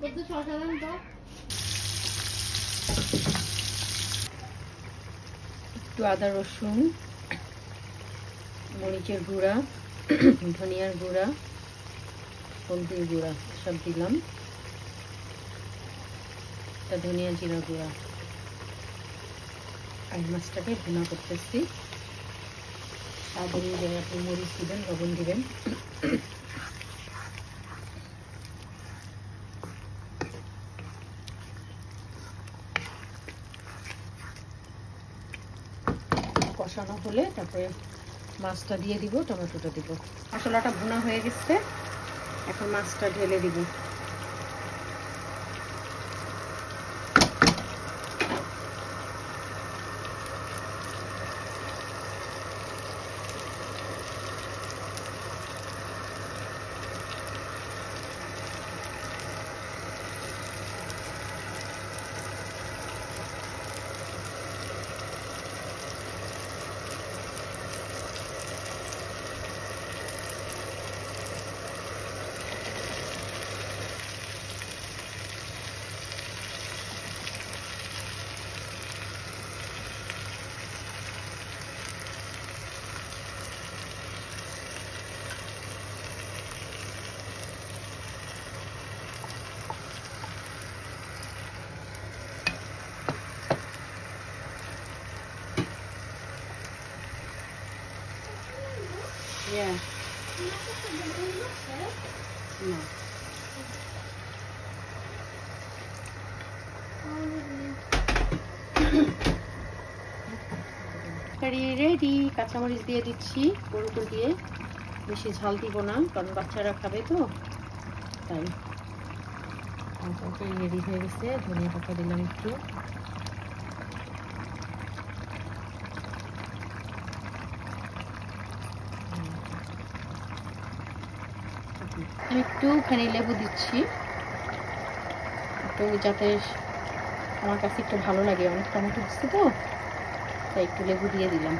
একটু আদা রসুন, মরিচের গুঁড়া, ধনিয়ার গুঁড়া, হলদির গুঁড়া সব দিলাম। এটা ধনিয়া জিরা গুঁড়া। আর মাছটাকে ভুনা করতেছি। স্বাদ অনুযায়ী আপনি মরিচ দিবেন, লবণ দিবেন। কষানো হলে তারপরে মাছটা দিয়ে দিব, টমেটোটা দিব। মশলাটা ভুনা হয়ে গেছে, এখন মাছটা ঢেলে দিব। Yeah. No. তরকারি রেডি। কাঁচামরিচ দিয়ে দিচ্ছি গরুটো দিয়ে। বেশি ঝাল দিব না, কারণ বাচ্চারা খাবে তো, তাই। তরকারি রেডি হয়ে গেছে। ধনিয়া পাতা দিলাম একটু। একটুখানি লেবু দিচ্ছি, একটু যাতে আমার কাছে একটু ভালো লাগে। অনেক টমেটো দিচ্ছি তো, তাই একটু লেবু দিয়ে দিলাম।